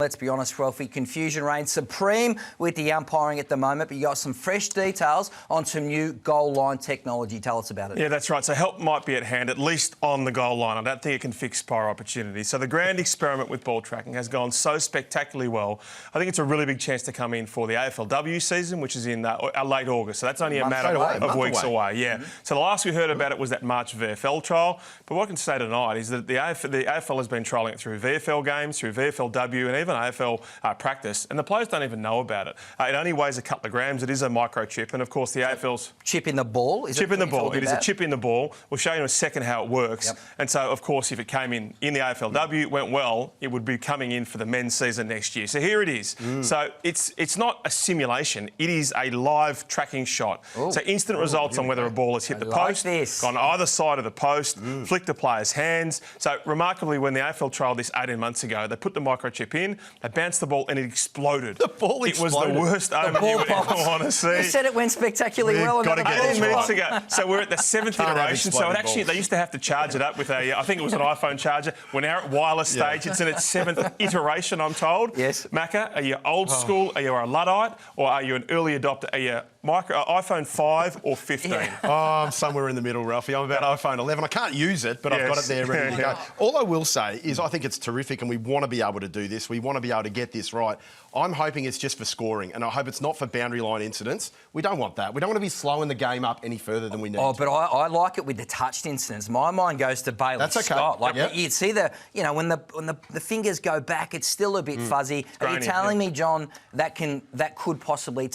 Let's be honest, Ralphy, confusion reigns supreme with the umpiring at the moment, but you got some fresh details on some new goal line technology. Tell us about it. Yeah, that's right. So help might be at hand, at least on the goal line. I don't think it can fix prior opportunities. So the grand experiment with ball tracking has gone so spectacularly well. I think it's a really big chance to come in for the AFLW season, which is in late August. So that's only a matter of weeks away. Yeah. So the last we heard about it was that March VFL trial. But what I can say tonight is that the AFL has been trialling it through VFL games, through VFLW, and even AFL practice, and the players don't even know about it. It only weighs a couple of grams. It is a microchip, and of course the AFL's chip in the ball. Chip in the ball. It is a chip in the ball. We'll show you in a second how it works. Yep. And so, of course, if it came in the AFLW, went well, it would be coming in for the men's season next year. So here it is. So it's not a simulation. It is a live tracking shot. So instant results on whether a ball has hit the post, gone either side of the post, flicked the player's hands. So remarkably, when the AFL trialled this 18 months ago, they put the microchip in, they bounced the ball and it exploded. The ball exploded. It was the worst omen you would ever want to see. You said it went spectacularly well. 18 minutes ago. So we're at the 7th iteration. So it actually, they used to have to charge it up with I think it was an iPhone charger. We're now at wireless stage. It's in its 7th iteration, I'm told. Yes. Macca, are you old school? Are you a Luddite? Or are you an early adopter? Are you iPhone 5 or 15? Oh, I'm somewhere in the middle, Ralphie. I'm about iPhone 11. I can't use it, but I've got it there ready to go. All I will say is I think it's terrific and we want to be able to do this. We want to be able to get this right. I'm hoping it's just for scoring and I hope it's not for boundary line incidents. We don't want that. We don't want to be slowing the game up any further than we need. Oh, but I like it with the touched incidents. My mind goes to Bailey Scott. Like you see when the fingers go back, it's still a bit fuzzy. Are you telling me, John, that could possibly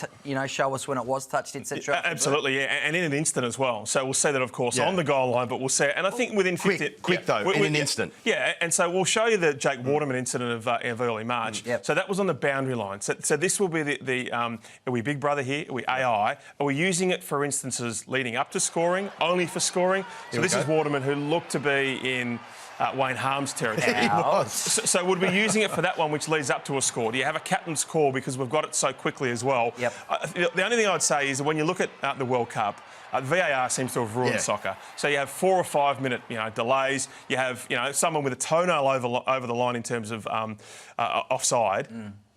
show us when it was touched, etc.? Absolutely, yeah, and in an instant as well. So we'll see that, of course, on the goal line, but we'll see it. And I think within 50... Quick though, in an instant. Yeah, and so we'll show you the Jake Waterman incident of early March. So that was on the boundary line. So this will be are we Big Brother here? Are we AI? Are we using it for instances leading up to scoring, only for scoring? So this is Waterman, who looked to be in... Wayne Harm's territory. He was. So would we be using it for that one which leads up to a score? Do you have a captain's call because we've got it so quickly as well? Yep. The only thing I'd say is that when you look at the World Cup, VAR seems to have ruined soccer. So you have 4 or 5 minute delays. You have someone with a toenail over the line in terms of offside.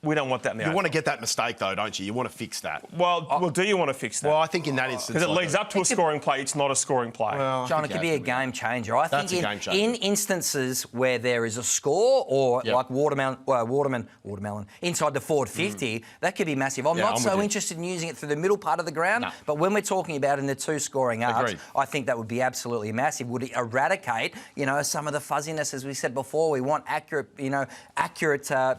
We don't want that in the You want to get that mistake, though, don't you? You want to fix that. Well, do you want to fix that? Well, I think in that instance... Because it leads up to a scoring play, it's not a scoring play. Well, John, it could be a game changer. I think in instances where there is a score or like Watermelon inside the forward 50, that could be massive. I'm not so interested in using it through the middle part of the ground, but when we're talking about in the 2 scoring arcs, I think that would be absolutely massive. Would it eradicate, some of the fuzziness, as we said before? We want accurate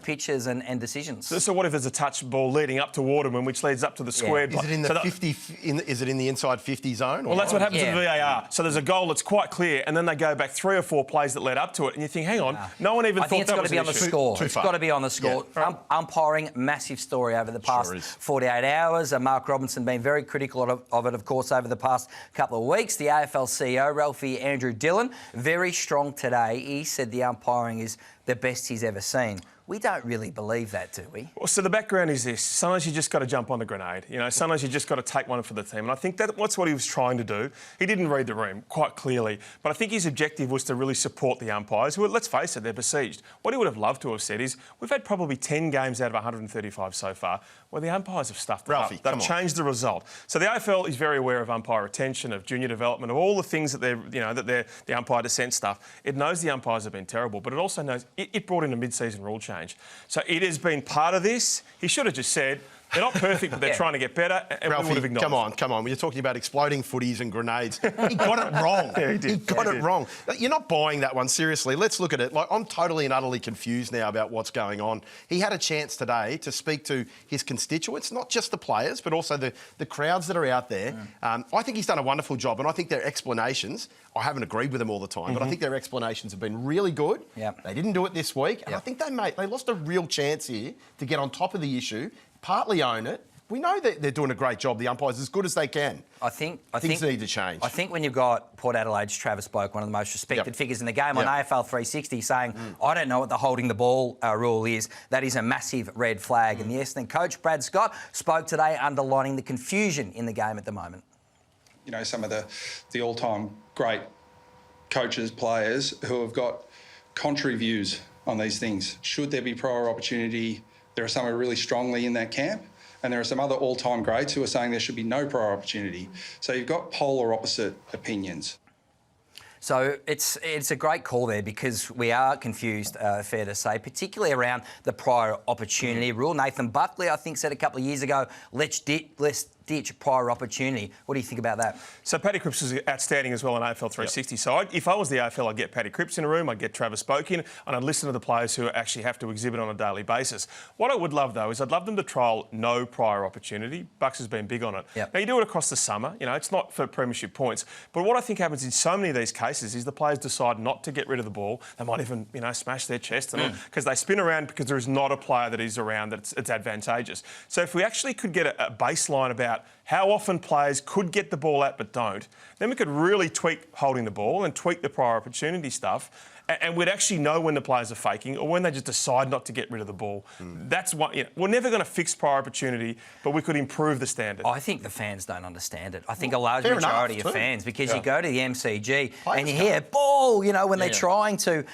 pitches and decisions. So what if there's a touch ball leading up to Waterman, which leads up to the squared? Is it in the 50? Is it in the inside 50 zone? Well, that's what happens with VAR. So there's a goal that's quite clear, and then they go back 3 or 4 plays that led up to it, and you think, hang on, no one even thought that was an issue. It's got to be on the score. Umpiring, massive story over the past 48 hours. Mark Robinson been very critical of it, of course, over the past couple of weeks. The AFL CEO, Ralphy Andrew Dillon, very strong today. He said the umpiring is the best he's ever seen. We don't really believe that, do we? Well, so the background is this. Sometimes you just got to jump on the grenade. Sometimes you just got to take one for the team. And I think that's what he was trying to do. He didn't read the room quite clearly. But I think his objective was to really support the umpires, who, let's face it, they're besieged. What he would have loved to have said is, we've had probably 10 games out of 135 so far where the umpires have stuffed it up. They've changed the result. So the AFL is very aware of umpire retention, of junior development, of all the things that the umpire dissent stuff. It knows the umpires have been terrible, but it also knows it brought in a mid-season rule change. So it has been part of this. He should have just said, they're not perfect, but they're trying to get better, and Ralphie, we would have acknowledged. come on. When you're talking about exploding footies and grenades, he got it wrong. He got it wrong. You're not buying that one, seriously. Let's look at it. I'm totally and utterly confused now about what's going on. He had a chance today to speak to his constituents, not just the players, but also the crowds that are out there. I think he's done a wonderful job, and I think their explanations, I haven't agreed with them all the time, but I think their explanations have been really good. They didn't do it this week, and I think they lost a real chance here to get on top of the issue, partly own it. We know that they're doing a great job, the umpires, as good as they can. I think things need to change. I think when you've got Port Adelaide's Travis Boak, one of the most respected figures in the game, on AFL 360 saying, I don't know what the holding the ball rule is, that is a massive red flag. And yes, then Coach Brad Scott spoke today underlining the confusion in the game at the moment. Some of the all-time great coaches, players who have got contrary views on these things. Should there be prior opportunity? There are some who are really strongly in that camp, and there are some other all-time greats who are saying there should be no prior opportunity. So you've got polar opposite opinions. So it's a great call there because we are confused, fair to say, particularly around the prior opportunity rule. Nathan Buckley, I think, said a couple of years ago, let's ditch prior opportunity. What do you think about that? So Paddy Cripps is outstanding as well on AFL 360. Yep. So if I was the AFL, I'd get Paddy Cripps in a room, I'd get Travis Boak in, and I'd listen to the players who actually have to exhibit on a daily basis. What I would love, though, is I'd love them to trial no prior opportunity. Bucks has been big on it. Yep. Now, you do it across the summer. You know, it's not for premiership points. But what I think happens in so many of these cases is the players decide not to get rid of the ball. They might even, you know, smash their chest and all, because they spin around because there is not a player that is around that it's advantageous. So if we actually could get a baseline about how often players could get the ball out but don't, then we could really tweak holding the ball and tweak the prior opportunity stuff, and we'd actually know when the players are faking or when they just decide not to get rid of the ball. That's what, you know, we're never going to fix prior opportunity, but we could improve the standard. I think the fans don't understand it. I think a large majority of fans, because you go to the MCG and you hear ball, you know, when they're trying to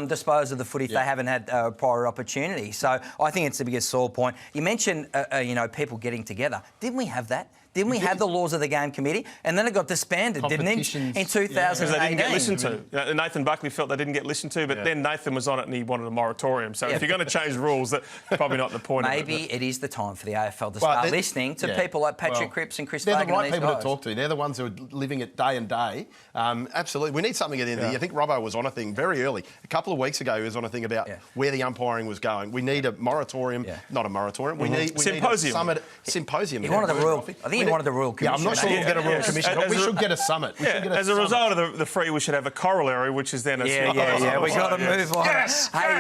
dispose of the footy if they haven't had prior opportunity. So I think it's the biggest sore point. You mentioned, you know, people getting together. Didn't we have that? Didn't we have the Laws of the Game committee? And then it got disbanded, didn't it? In 2018. Because they didn't get listened to. You know, Nathan Buckley felt they didn't get listened to, but then Nathan was on it and he wanted a moratorium. So if you're going to change rules, that's probably not the point Maybe of it. it is the time for the AFL to start listening to people like Patrick Cripps and Chris Fagan. They're the right people to talk to. They're the ones who are living it day and day. Absolutely. We need something at the end of the year. I think Robbo was on a thing very early. A couple of weeks ago, he was on a thing about where the umpiring was going. We need a moratorium, not a moratorium. We need symposium. A summit. Symposium. He wanted the Royal. I think he wanted the Royal Commission. I'm not sure we'll get a Royal Commission, but we should get a summit. As a result of the free, we should have a corollary, which is then a... Yeah, we got to move on. Yes! Hey,